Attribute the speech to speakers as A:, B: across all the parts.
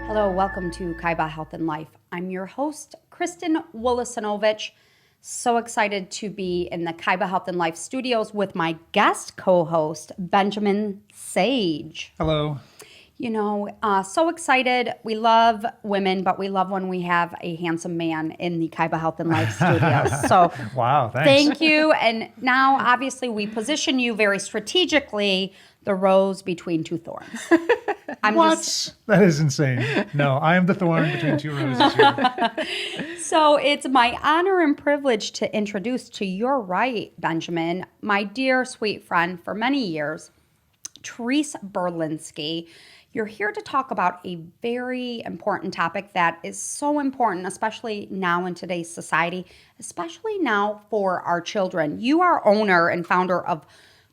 A: Hello, welcome to Kaiba Health and Life. I'm your host, Kristen Wolosinovich. So excited to be in the Kaiba Health and Life studios with my guest co-host, Benjamin Sage.
B: Hello.
A: You know, so excited. We love women, but we love when we have a handsome man in the Kaiba Health and Life studios. So
B: Wow, thanks.
A: thank you. And now, obviously, we position you very strategically, the rose between two thorns.
B: That is insane. No, I am the thorn between two roses here.
A: So it's my honor and privilege to introduce to your right, Benjamin, my dear sweet friend for many years, Therese Berlinski. You're here to talk about a very important topic that is so important, especially now in today's society, especially now for our children. You are owner and founder of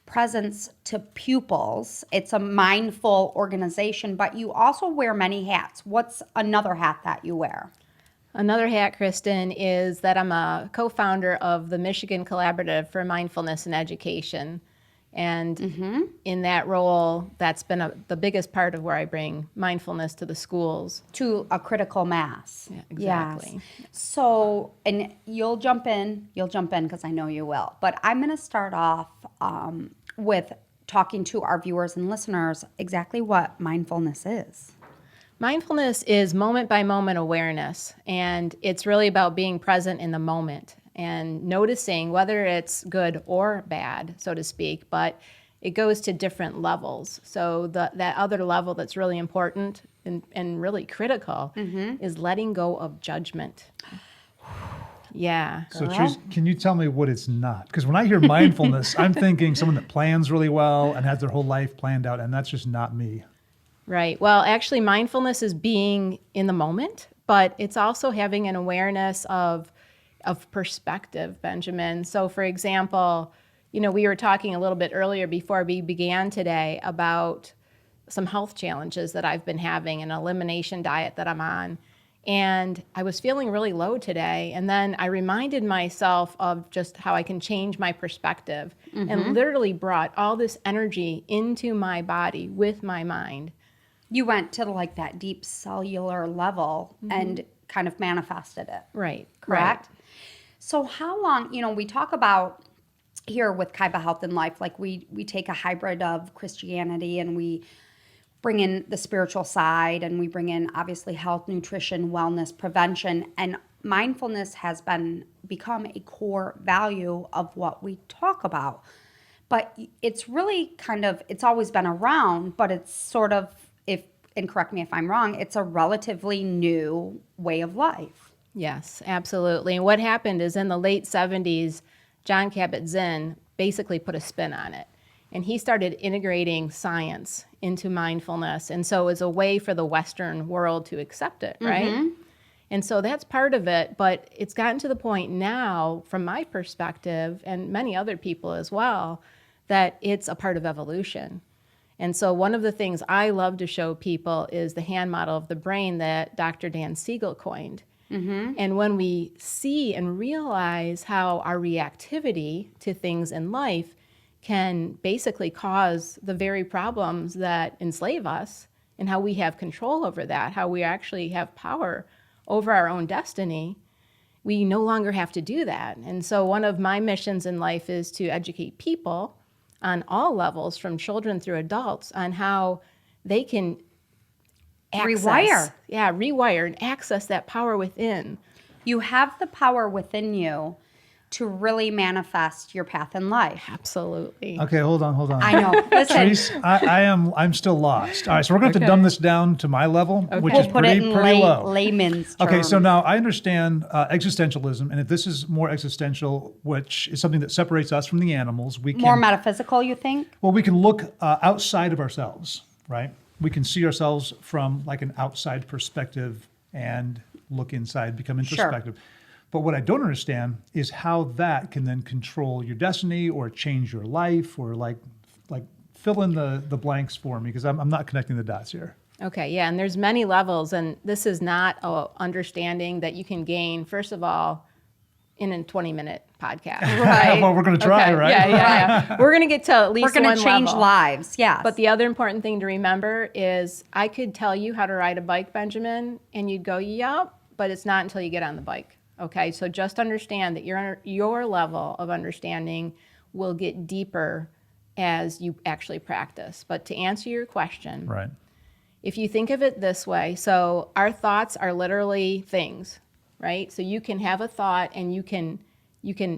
A: Presence to Pupils. It's a mindful organization, but you also wear many hats. What's another hat that you wear?
C: Another hat, Kristen, is that I'm a co-founder of the Michigan Collaborative for Mindfulness and Education. And in that role, that's been the biggest part of where I bring mindfulness to the schools.
A: To a critical mass.
C: Yeah, exactly.
A: Yes. So, and you'll jump in because I know you will. But I'm going to start off with talking to our viewers and listeners exactly what mindfulness is.
C: Mindfulness is moment-by-moment awareness, and it's really about being present in the moment and noticing whether it's good or bad, so to speak, but it goes to different levels. So that other level that's really important and really critical is letting go of judgment. Yeah.
B: So, Therese, can you tell me what it's not? Because when I hear mindfulness, I'm thinking someone that plans really well and has their whole life planned out, and that's just not me.
C: Right. Well, actually, mindfulness is being in the moment, but it's also having an awareness of perspective, Benjamin. So, for example, you know, we were talking a little bit earlier before we began today about some health challenges that I've been having, an elimination diet that I'm on. And I was feeling really low today. And then I reminded myself of just how I can change my perspective and literally brought all this energy into my body with my mind.
A: You went to like that deep cellular level and kind of manifested it.
C: Right.
A: Correct?
C: Right.
A: So how long, you know, we talk about here with Kaiba Health and Life, like we take a hybrid of Christianity and we bring in the spiritual side and we bring in obviously health, nutrition, wellness, prevention, and mindfulness has become a core value of what we talk about. But it's really it's always been around, but it's sort of, and correct me if I'm wrong, it's a relatively new way of life.
C: Yes, absolutely. And what happened is in the late 70s, Jon Kabat-Zinn basically put a spin on it. And he started integrating science into mindfulness. And so it was a way for the Western world to accept it, right? And so that's part of it. But it's gotten to the point now, from my perspective, and many other people as well, that it's a part of evolution. And so one of the things I love to show people is the hand model of the brain that Dr. Dan Siegel coined. And when we see and realize how our reactivity to things in life can basically cause the very problems that enslave us and how we have control over that, how we actually have power over our own destiny, we no longer have to do that. And so one of my missions in life is to educate people on all levels, from children through adults, on how they can rewire and access that power within.
A: You have the power within you to really manifest your path in life.
C: Absolutely.
B: Okay, hold on.
A: I know. Listen,
B: Therese, I'm still lost. All right, so we're going to have to dumb this down to my level, which
A: we'll
B: is
A: put
B: pretty
A: it in
B: low.
A: layman's terms.
B: Okay, so now I understand existentialism, and if this is more existential, which is something that separates us from the animals, we can
A: more metaphysical, you think?
B: Well, we can look outside of ourselves, right? We can see ourselves from like an outside perspective and look inside, become introspective. Sure. But what I don't understand is how that can then control your destiny or change your life, or like fill in the blanks for me, because I'm not connecting the dots here.
C: Okay, yeah, and there's many levels, and this is not an understanding that you can gain, first of all, in a 20-minute podcast.
B: Right. Well, we're going to try, right?
C: Yeah. We're going to get to at least
A: We're going to change
C: level.
A: lives, yes.
C: But the other important thing to remember is I could tell you how to ride a bike, Benjamin, and you'd go, yep, but it's not until you get on the bike. Okay, so just understand that your level of understanding will get deeper as you actually practice. But to answer your question,
B: Right.
C: if you think of it this way, so our thoughts are literally things, right? So you can have a thought and you can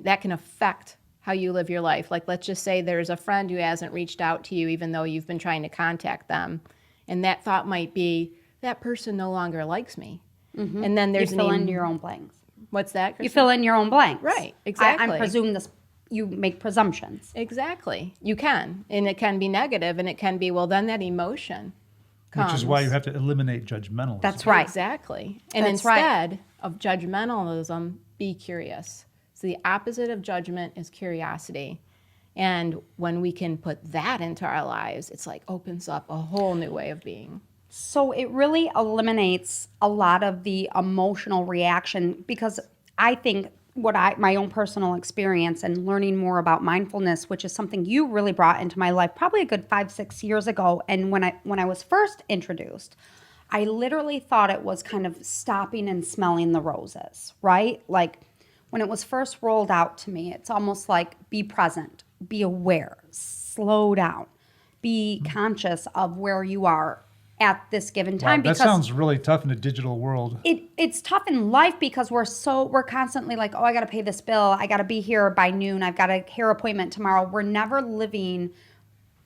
C: that can affect how you live your life. Like, let's just say there's a friend who hasn't reached out to you even though you've been trying to contact them. And that thought might be, that person no longer likes me. Mm-hmm. And then there's
A: you fill in your own blanks.
C: What's that, Kristen?
A: You fill in your own blanks.
C: Right, exactly.
A: I presume you make presumptions.
C: Exactly. You can. And it can be negative, and it can be, well, then that emotion comes.
B: Which is why you have to eliminate judgmentalism.
A: That's right.
C: Exactly. And
A: That's
C: instead of judgmentalism, be curious. So the opposite of judgment is curiosity. And when we can put that into our lives, it's like opens up a whole new way of being.
A: So it really eliminates a lot of the emotional reaction, because I think my own personal experience and learning more about mindfulness, which is something you really brought into my life probably a good 5-6 years ago. And when I was first introduced, I literally thought it was kind of stopping and smelling the roses, right? Like when it was first rolled out to me, it's almost like be present, be aware, slow down, be conscious of where you are at this given time.
B: Wow, that sounds really tough in a digital world.
A: It's tough in life because we're constantly like, oh, I got to pay this bill. I got to be here by noon. I've got a hair appointment tomorrow. We're never living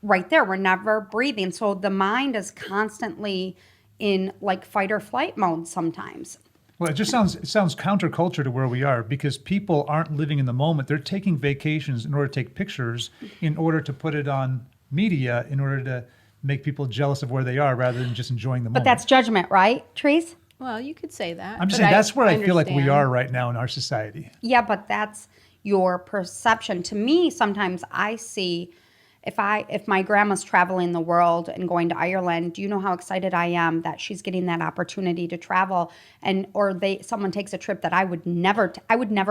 A: right there. We're never breathing. So the mind is constantly in like fight or flight mode sometimes.
B: Well, it sounds counterculture to where we are, because people aren't living in the moment. They're taking vacations in order to take pictures, in order to put it on media, in order to make people jealous of where they are rather than just enjoying the moment.
A: But that's judgment, right, Therese?
C: Well, you could say that.
B: I'm just saying that's where I feel like we are right now in our society.
A: Yeah, but that's your perception. To me, sometimes I see if my grandma's traveling the world and going to Ireland, do you know how excited I am that she's getting that opportunity to travel? Or someone takes a trip that I would never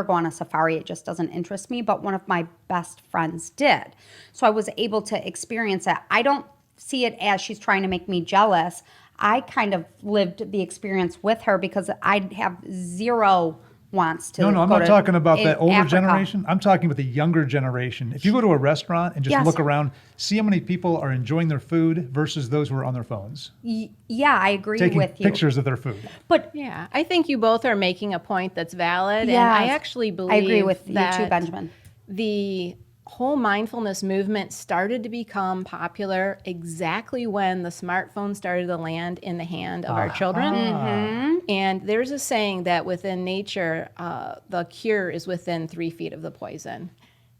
A: go on a safari. It just doesn't interest me. But one of my best friends did, so I was able to experience it. I don't see it as she's trying to make me jealous. I kind of lived the experience with her because I have zero wants to.
B: No, I'm not talking about that older
A: Africa.
B: generation. I'm talking about the younger generation. If you go to a restaurant and just look around, see how many people are enjoying their food versus those who are on their phones.
A: Yeah, I agree
B: taking
A: with you.
B: pictures of their food.
A: But
C: yeah, I think you both are making a point that's valid.
A: Yes.
C: And I actually believe
A: I agree with you
C: that
A: too, Benjamin.
C: The whole mindfulness movement started to become popular exactly when the smartphone started to land in the hand of our children. Mm-hmm. And there's a saying that within nature, the cure is within 3 feet of the poison.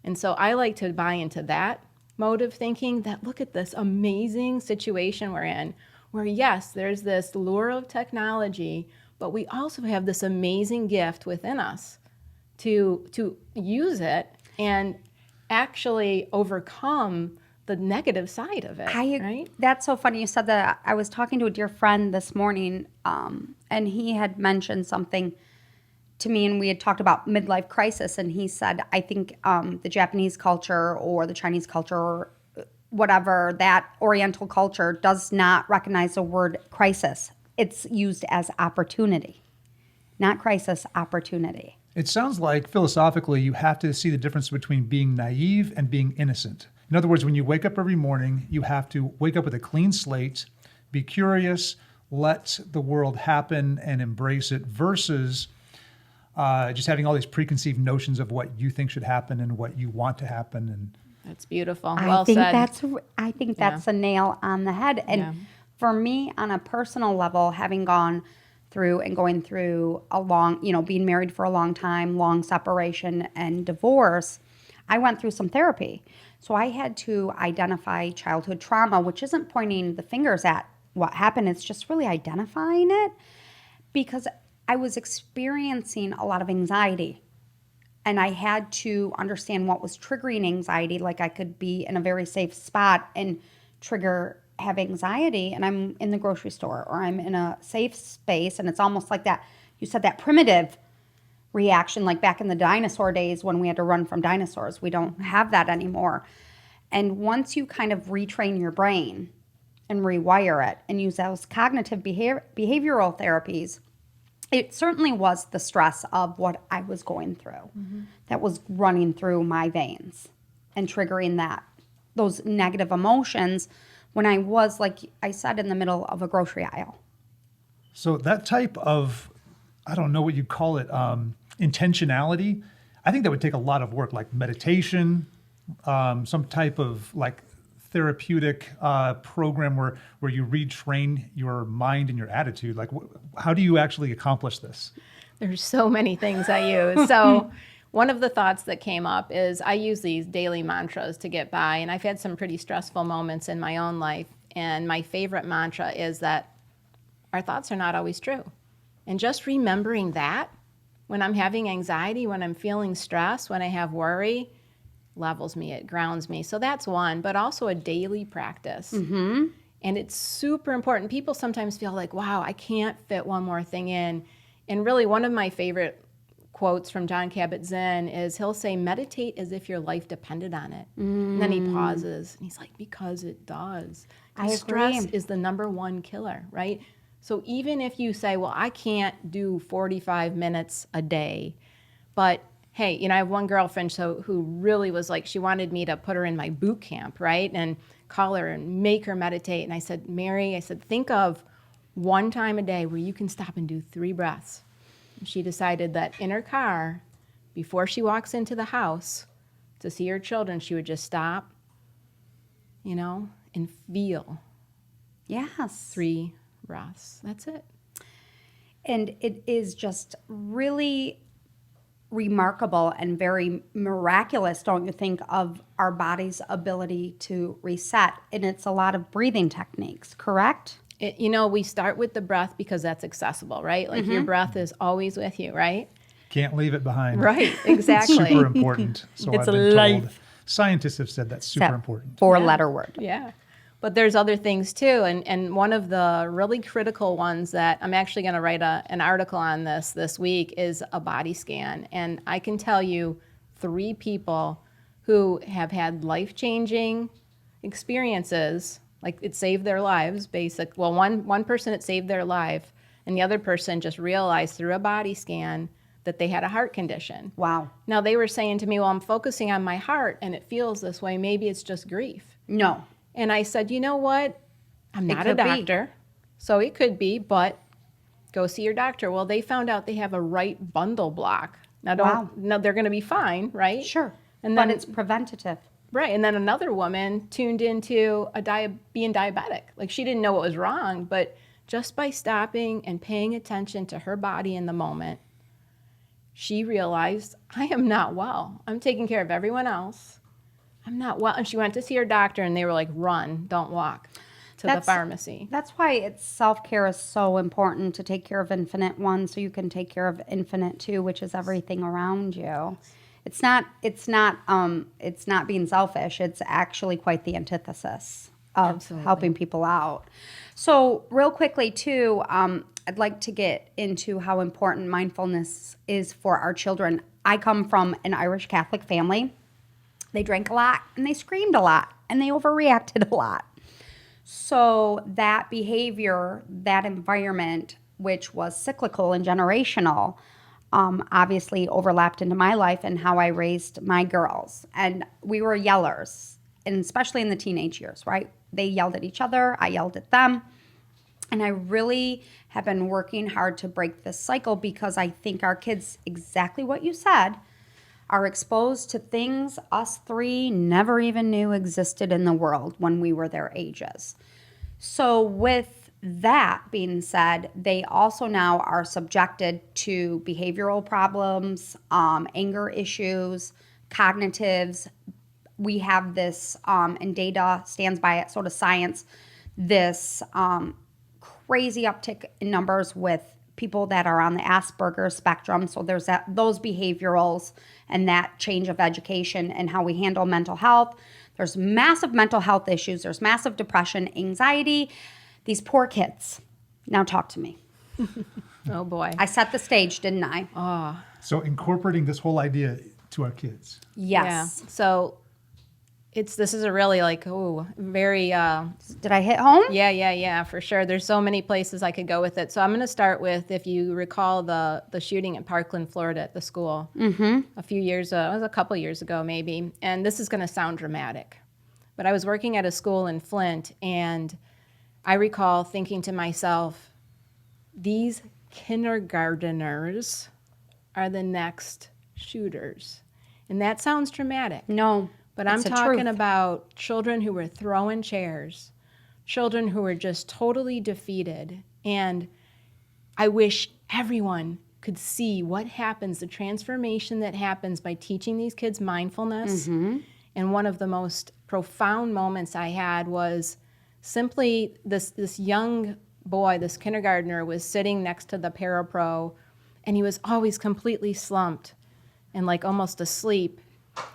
C: And so I like to buy into that mode of thinking, that look at this amazing situation we're in, where yes, there's this lure of technology, but we also have this amazing gift within us to use it and actually overcome the negative side of it, right?
A: That's so funny you said that. I was talking to a dear friend this morning, and he had mentioned something to me, and we had talked about midlife crisis, and he said, I think the Japanese culture or the Chinese culture or whatever, that Oriental culture does not recognize the word crisis. It's used as opportunity, not crisis, opportunity.
B: It sounds like philosophically you have to see the difference between being naive and being innocent. In other words, when you wake up every morning, you have to wake up with a clean slate, be curious, let the world happen and embrace it, versus just having all these preconceived notions of what you think should happen and what you want to happen. And
C: that's beautiful.
A: Well said. I think that's a nail on the head. And for me, on a personal level, having gone through and going through a long, being married for a long time, long separation and divorce, I went through some therapy. So I had to identify childhood trauma, which isn't pointing the fingers at what happened. It's just really identifying it, because I was experiencing a lot of anxiety, and I had to understand what was triggering anxiety. Like I could be in a very safe spot and have anxiety, and I'm in the grocery store or I'm in a safe space, and it's almost like that, you said, that primitive reaction, like back in the dinosaur days when we had to run from dinosaurs. We don't have that anymore. And once you kind of retrain your brain and rewire it and use those cognitive behavioral therapies, it certainly was the stress of what I was going through that was running through my veins and triggering those negative emotions when I was, like I said, in the middle of a grocery aisle.
B: So that type of, I don't know what you call it, intentionality, I think that would take a lot of work, like meditation, some type of like therapeutic program where you retrain your mind and your attitude. Like, how do you actually accomplish this?
C: There's so many things I use. So one of the thoughts that came up is I use these daily mantras to get by, and I've had some pretty stressful moments in my own life. And my favorite mantra is that our thoughts are not always true. And just remembering that when I'm having anxiety, when I'm feeling stress, when I have worry, levels me, it grounds me. So that's one, but also a daily practice. And it's super important. People sometimes feel like, wow, I can't fit one more thing in. And really one of my favorite quotes from Jon Kabat-Zinn is he'll say, meditate as if your life depended on it. And then he pauses and he's like, because it does. Stress is the number one killer, right? So even if you say, well, I can't do 45 minutes a day, but hey, I have one girlfriend who really was like, she wanted me to put her in my boot camp, right? And call her and make her meditate. And I said, Mary, think of one time a day where you can stop and do 3 breaths. And she decided that in her car, before she walks into the house to see her children, she would just stop, and feel.
A: Yes.
C: 3 breaths. That's it.
A: And it is just really remarkable and very miraculous, don't you think, of our body's ability to reset. And it's a lot of breathing techniques, correct?
C: We start with the breath because that's accessible, right? Like your breath is always with you, right?
B: Can't leave it behind.
C: Right, exactly.
B: Super important. So
A: It's
B: I've been
A: life.
B: told. Scientists have said that's super important.
A: 4-letter word.
C: Yeah. But there's other things too. And one of the really critical ones that I'm actually going to write an article on this week is a body scan. And I can tell you 3 people who have had life-changing experiences, like it saved their lives, Well, one person it saved their life, and the other person just realized through a body scan that they had a heart condition.
A: Wow.
C: Now they were saying to me, well, I'm focusing on my heart and it feels this way. Maybe it's just grief.
A: No.
C: And I said, you know what? I'm not a
A: could be.
C: doctor, so it could be, but go see your doctor. Well, they found out they have a right bundle block. Now, they're going to be fine, right?
A: Sure.
C: And
A: but
C: then
A: it's preventative.
C: Right, and then another woman tuned into being diabetic. Like she didn't know what was wrong, but just by stopping and paying attention to her body in the moment, she realized, I am not well. I'm taking care of everyone else. I'm not well. And she went to see her doctor, and they were like, run, don't walk to the pharmacy.
A: That's why self-care is so important, to take care of Infinite One so you can take care of Infinite Two, which is everything around you. It's not being selfish. It's actually quite the antithesis of
C: Absolutely.
A: helping people out. So real quickly too, I'd like to get into how important mindfulness is for our children. I come from an Irish Catholic family. They drank a lot and they screamed a lot and they overreacted a lot. So that behavior, that environment, which was cyclical and generational, obviously overlapped into my life and how I raised my girls. And we were yellers, and especially in the teenage years, right? They yelled at each other, I yelled at them. And I really have been working hard to break this cycle because I think our kids, exactly what you said, are exposed to things us 3 never even knew existed in the world when we were their ages. So with that being said, they also now are subjected to behavioral problems, anger issues, cognitives. We have this, and data stands by it, sort of science, this crazy uptick in numbers with people that are on the Asperger's spectrum. So there's those behaviorals and that change of education and how we handle mental health. There's massive mental health issues. There's massive depression, anxiety. These poor kids. Now talk to me.
C: Oh boy.
A: I set the stage, didn't I?
B: So incorporating this whole idea to our kids.
A: Yes.
C: Yeah. So this is a really very
A: Did I hit home?
C: yeah, for sure. There's so many places I could go with it. So I'm going to start with, if you recall the shooting in Parkland, Florida at the school a few years, it was a couple years ago maybe. And this is going to sound dramatic, but I was working at a school in Flint, and I recall thinking to myself, these kindergarteners are the next shooters. And that sounds dramatic.
A: No.
C: But I'm
A: it's the
C: talking
A: truth.
C: about children who were throwing chairs, children who were just totally defeated. And I wish everyone could see what happens, the transformation that happens by teaching these kids mindfulness. And one of the most profound moments I had was simply this young boy, this kindergartner, was sitting next to the parapro, and he was always completely slumped and almost asleep.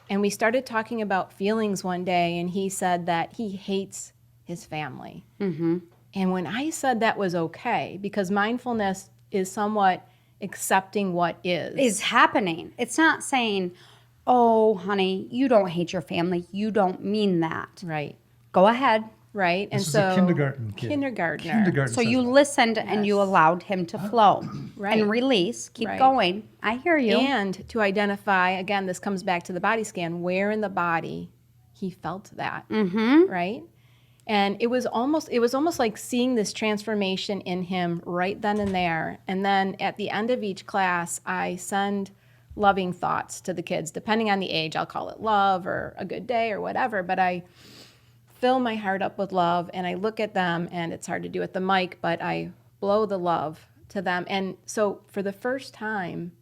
C: And we started talking about feelings one day, and he said that he hates his family. And when I said that was okay, because mindfulness is somewhat accepting what
A: Is happening. It's not saying, oh, honey, you don't hate your family. You don't mean that.
C: Right.
A: Go ahead.
C: Right.
B: This is a kindergarten kid.
C: Kindergartner.
B: Kindergarten
A: So
B: says
A: you
B: that.
A: listened and you allowed him to flow
C: Right.
A: and release. Keep
C: Right.
A: going. I hear you.
C: And to identify, again, this comes back to the body scan, where in the body he felt that. Right. And it was almost like seeing this transformation in him right then and there. And then at the end of each class, I send loving thoughts to the kids, depending on the age. I'll call it love or a good day or whatever, but I fill my heart up with love, and I look at them, and it's hard to do with the mic, but I blow the love to them. And so for the first time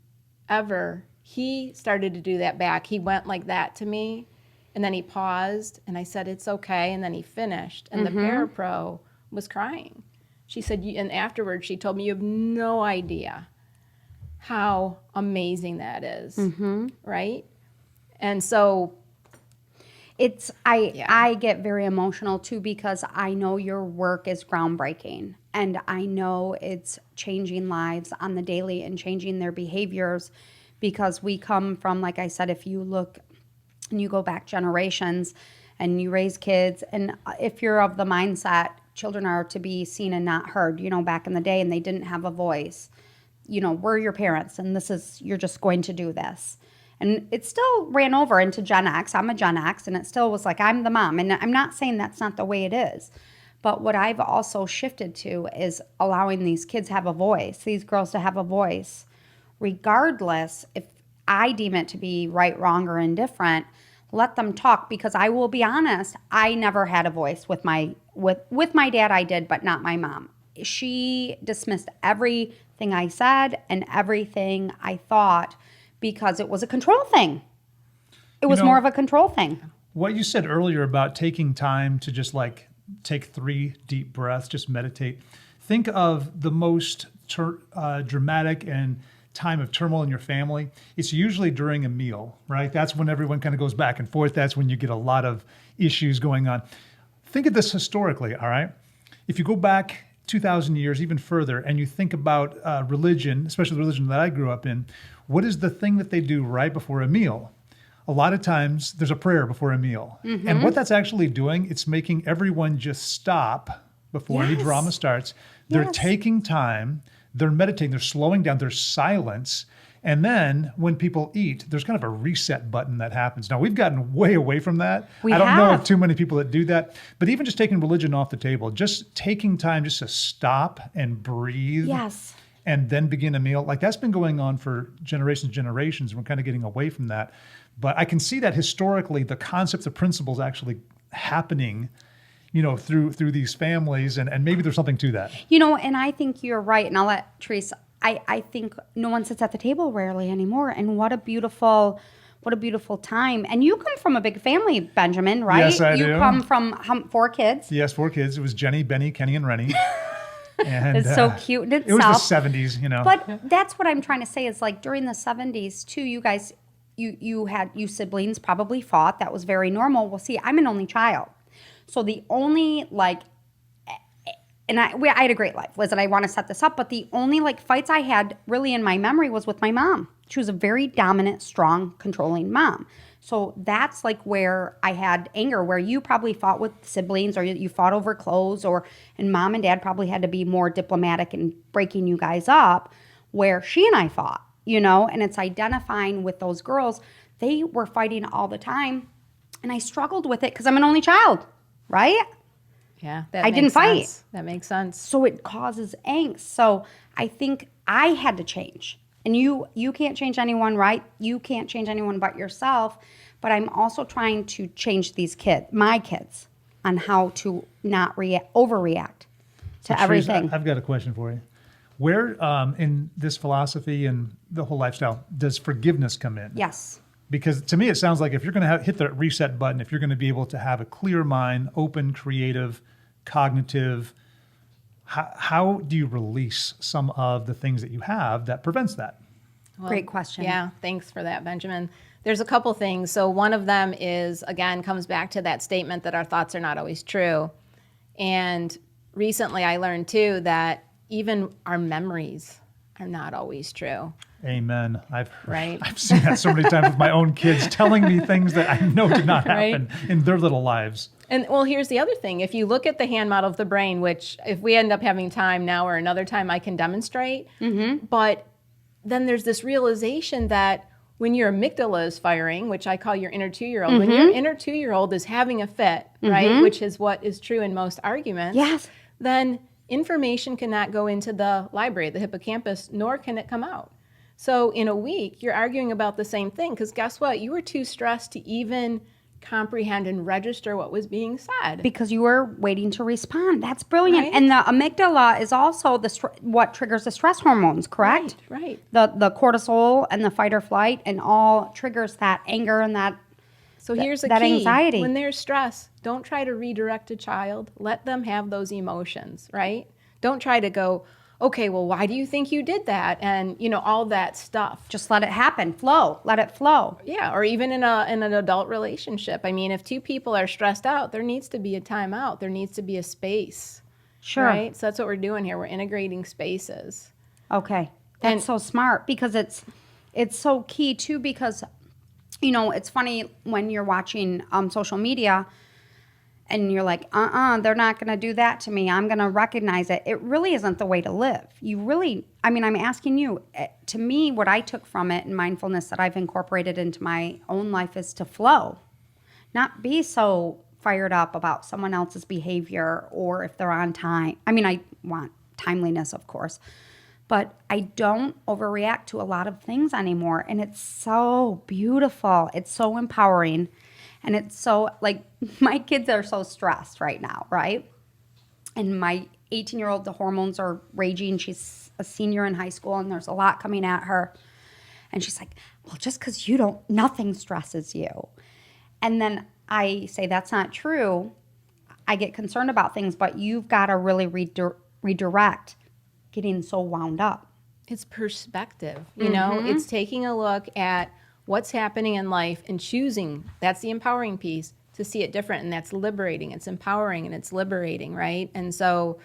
C: ever, he started to do that back. He went like that to me, and then he paused, and I said, it's okay, and then he finished. And the parapro was crying. She said, and afterwards she told me, you have no idea how amazing that is, right? And so
A: I get very emotional too, because I know your work is groundbreaking, and I know it's changing lives on the daily and changing their behaviors, because we come from, like I said, if you look and you go back generations and you raise kids, and if you're of the mindset children are to be seen and not heard, back in the day, and they didn't have a voice, we're your parents, and you're just going to do this. And it still ran over into Gen X. I'm a Gen X, and it still was like, I'm the mom. And I'm not saying that's not the way it is. But what I've also shifted to is allowing these kids have a voice, these girls to have a voice, regardless if I deem it to be right, wrong, or indifferent. Let them talk, because I will be honest, I never had a voice with my dad. I did, but not my mom. She dismissed everything I said and everything I thought, because it was a control thing. It was more of a control thing.
B: What you said earlier about taking time to just take 3 deep breaths, just meditate. Think of the most dramatic and time of turmoil in your family. It's usually during a meal, right? That's when everyone kind of goes back and forth. That's when you get a lot of issues going on. Think of this historically, all right? If you go back 2,000 years, even further, and you think about religion, especially the religion that I grew up in, what is the thing that they do right before a meal? A lot of times there's a prayer before a meal. And what that's actually doing, it's making everyone just stop before any drama starts. They're taking time, they're meditating, they're slowing down, there's silence. And then when people eat, there's kind of a reset button that happens. Now, we've gotten way away from that. I don't know of too many people that do that. But even just taking religion off the table, just taking time just to stop and breathe.
A: Yes.
B: And then begin a meal. That's been going on for generations and generations. And we're kind of getting away from that. But I can see that historically, the concepts, the principles actually happening, through these families. And maybe there's something to that.
A: And I think you're right. And I'll let Teresa, I think no one sits at the table rarely anymore. And what a beautiful time. And you come from a big family, Benjamin, right?
B: Yes, I do.
A: You come from 4 kids.
B: Yes, 4 kids. It was Jenny, Benny, Kenny, and Rennie. And,
A: it's so cute in itself.
B: It was the 70s,
A: But that's what I'm trying to say is during the 70s too, you guys, you siblings probably fought. That was very normal. Well, see, I'm an only child. So the only and I had a great life. Liz and I want to set this up, but the only like fights I had really in my memory was with my mom. She was a very dominant, strong, controlling mom. So that's like where I had anger, where you probably fought with siblings or you fought over clothes, and mom and dad probably had to be more diplomatic in breaking you guys up, where she and I fought, and it's identifying with those girls. They were fighting all the time, and I struggled with it because I'm an only child, right?
C: Yeah,
A: I didn't fight.
C: That makes sense.
A: So it causes angst. So I think I had to change. And you can't change anyone, right? You can't change anyone but yourself. But I'm also trying to change my kids, on how to not overreact to everything.
B: I've got a question for you. Where in this philosophy and the whole lifestyle does forgiveness come in?
A: Yes.
B: Because to me, it sounds like if you're going to hit the reset button, if you're going to be able to have a clear mind, open, creative, cognitive, how do you release some of the things that you have that prevents that?
C: Well,
A: great question.
C: Yeah, thanks for that, Benjamin. There's a couple things. So one of them is, again, comes back to that statement that our thoughts are not always true. And recently I learned too that even our memories are not always true.
B: Amen. I've seen that so many times with my own kids telling me things that I know did not happen in their little lives.
C: And well, here's the other thing. If you look at the hand model of the brain, which if we end up having time now or another time, I can demonstrate. Mm-hmm. But then there's this realization that when your amygdala is firing, which I call your inner 2-year-old, when your inner 2-year-old is having a fit, right, which is what is true in most arguments,
A: yes,
C: then information cannot go into the library, the hippocampus, nor can it come out. So in a week, you're arguing about the same thing because guess what? You were too stressed to even comprehend and register what was being said.
A: Because you were waiting to respond. That's brilliant.
C: Right.
A: And the amygdala is also what triggers the stress hormones, correct?
C: Right.
A: The cortisol and the fight or flight and all triggers that anger and that
C: here's the
A: that
C: key.
A: anxiety.
C: When there's stress, don't try to redirect a child. Let them have those emotions, right? Don't try to go, okay, well, why do you think you did that? And, all that stuff.
A: Just let it happen. Flow. Let it flow.
C: Yeah, or even in an adult relationship. I mean, if two people are stressed out, there needs to be a timeout. There needs to be a space.
A: Sure.
C: Right? So that's what we're doing here. We're integrating spaces.
A: Okay. That's so smart because it's so key too because, it's funny when you're watching social media and you're like, they're not going to do that to me. I'm going to recognize it. It really isn't the way to live. I'm asking you, to me, what I took from it in mindfulness that I've incorporated into my own life is to flow, not be so fired up about someone else's behavior or if they're on time. I want timeliness, of course, but I don't overreact to a lot of things anymore. And it's so beautiful. It's so empowering. And it's so, my kids are so stressed right now, right? And my 18-year-old, the hormones are raging. She's a senior in high school, and there's a lot coming at her. And she's like, well, just because nothing stresses you. And then I say, that's not true. I get concerned about things, but you've got to really redirect getting so wound up.
C: It's perspective, It's taking a look at what's happening in life and choosing, that's the empowering piece, to see it different. And that's liberating. It's empowering and it's liberating, right? And so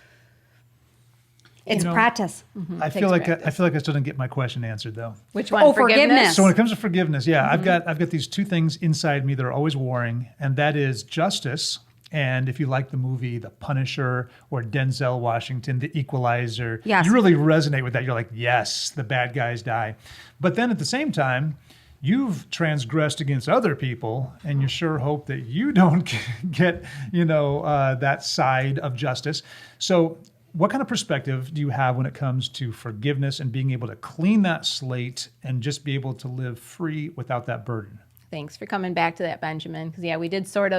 A: it's practice.
B: I feel like I still didn't get my question answered though.
C: Which one?
A: Forgiveness.
B: So when it comes to forgiveness, I've got these two things inside me that are always warring, and that is justice. And if you like the movie The Punisher or Denzel Washington, The Equalizer,
A: yes,
B: you really resonate with that. You're like, yes, the bad guys die. But then at the same time, you've transgressed against other people, and you sure hope that you don't get, that side of justice. So what kind of perspective do you have when it comes to forgiveness and being able to clean that slate and just be able to live free without that burden?
C: Thanks for coming back to that, Benjamin. Because we answered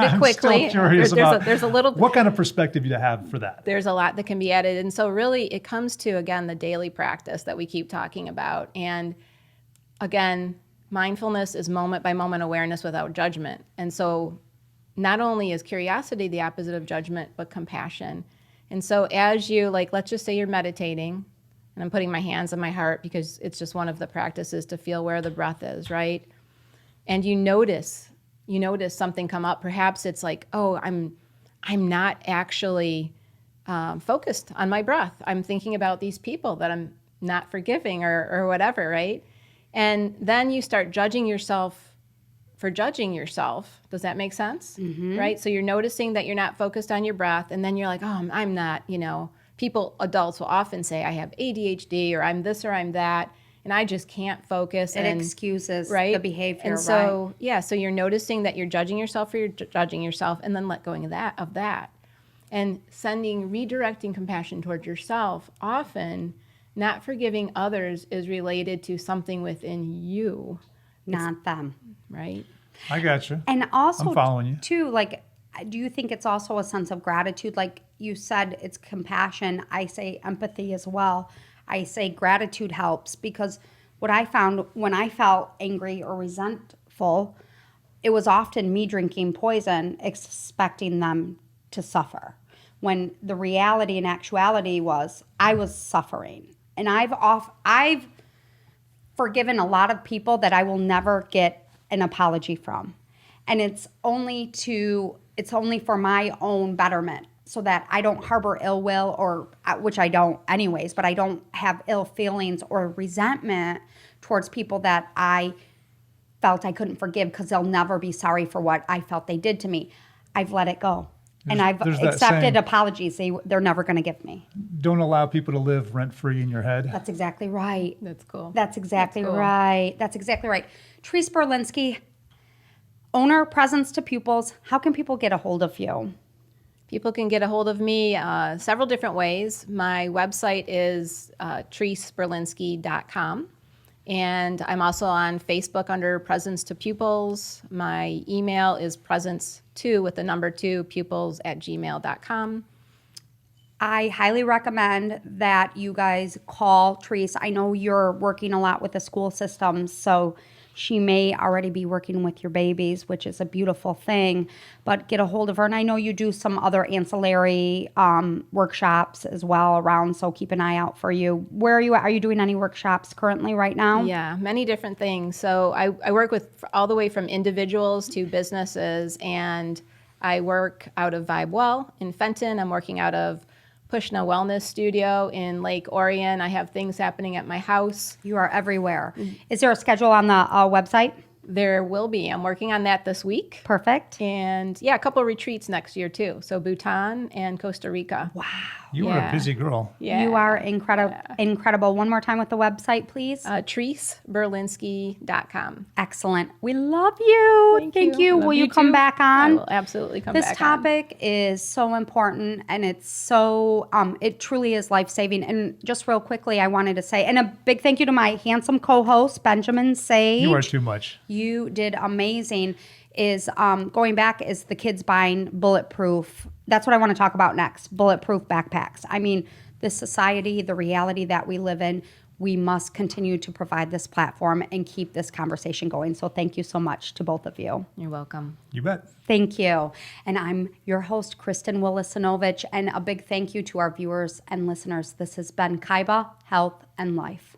C: it quickly.
B: I'm still curious
C: there's a little.
B: What kind of perspective do you have for that?
C: There's a lot that can be added, and so really it comes to, again, the daily practice that we keep talking about. And again, mindfulness is moment by moment awareness without judgment. And so not only is curiosity the opposite of judgment, but compassion. And so as you, let's just say you're meditating, and I'm putting my hands on my heart because it's just one of the practices to feel where the breath is, right? And you notice something come up. Perhaps it's like, oh, I'm not actually focused on my breath. I'm thinking about these people that I'm not forgiving or whatever, right? And then you start judging yourself for judging yourself. Does that make sense? Mm-hmm. Right? So you're noticing that you're not focused on your breath, and then you're like, oh, I'm not, adults will often say, I have ADHD, or I'm this or I'm that, and I just can't focus.
A: It excuses the behavior,
C: and so, so you're noticing that you're judging yourself for judging yourself, and then let going of that. And redirecting compassion towards yourself, often not forgiving others is related to something within you.
A: Not them.
C: Right?
B: I got you.
A: And also,
B: I'm following you.
A: too, like, do you think it's also a sense of gratitude? Like you said, it's compassion. I say empathy as well. I say gratitude helps, because what I found when I felt angry or resentful, it was often me drinking poison, expecting them to suffer, when the reality and actuality was I was suffering. And I've forgiven a lot of people that I will never get an apology from. And it's only for my own betterment, so that I don't harbor ill will, or which I don't anyways, but I don't have ill feelings or resentment towards people that I felt I couldn't forgive, because they'll never be sorry for what I felt they did to me. I've let it go. And I've accepted apologies they're never going to give me.
B: Don't allow people to live rent-free in your head.
A: That's exactly right.
C: That's cool.
A: That's exactly right. That's exactly right. Therese Berlinski, owner, Presence to Pupils. How can people get a hold of you?
C: People can get a hold of me several different ways. My website is thereseberlinski.com. And I'm also on Facebook under Presence to Pupils. My email is presence2 with the number 2 pupils@gmail.com.
A: I highly recommend that you guys call Therese. I know you're working a lot with the school systems, so she may already be working with your babies, which is a beautiful thing, but get a hold of her. And I know you do some other ancillary workshops as well around, so keep an eye out for you. Where are you at? Are you doing any workshops currently right now?
C: Yeah, many different things. So I work with all the way from individuals to businesses, and I work out of Vibe Well in Fenton. I'm working out of Pushna Wellness Studio in Lake Orion. I have things happening at my house.
A: You are everywhere. Is there a schedule on the website?
C: There will be. I'm working on that this week.
A: Perfect.
C: And a couple of retreats next year too. So Bhutan and Costa Rica.
A: Wow.
B: You are a busy girl.
C: Yeah.
A: You are incredible. One more time with the website, please.
C: ThereseBerlinski.com.
A: Excellent. We love you. Thank you. Will you come back on?
C: I will absolutely come back on.
A: This topic is so important, and it's so, it truly is life-saving. And just real quickly, I wanted to say, and a big thank you to my handsome co-host, Benjamin Sage.
B: You are too much.
A: You did amazing. Is going back is the kids buying bulletproof. That's what I want to talk about next. Bulletproof backpacks. I mean, this society, the reality that we live in, we must continue to provide this platform and keep this conversation going. So thank you so much to both of you.
C: You're welcome.
B: You bet.
A: Thank you. And I'm your host, Kristen Willisinovich, and a big thank you to our viewers and listeners. This has been Kaiba Health and Life.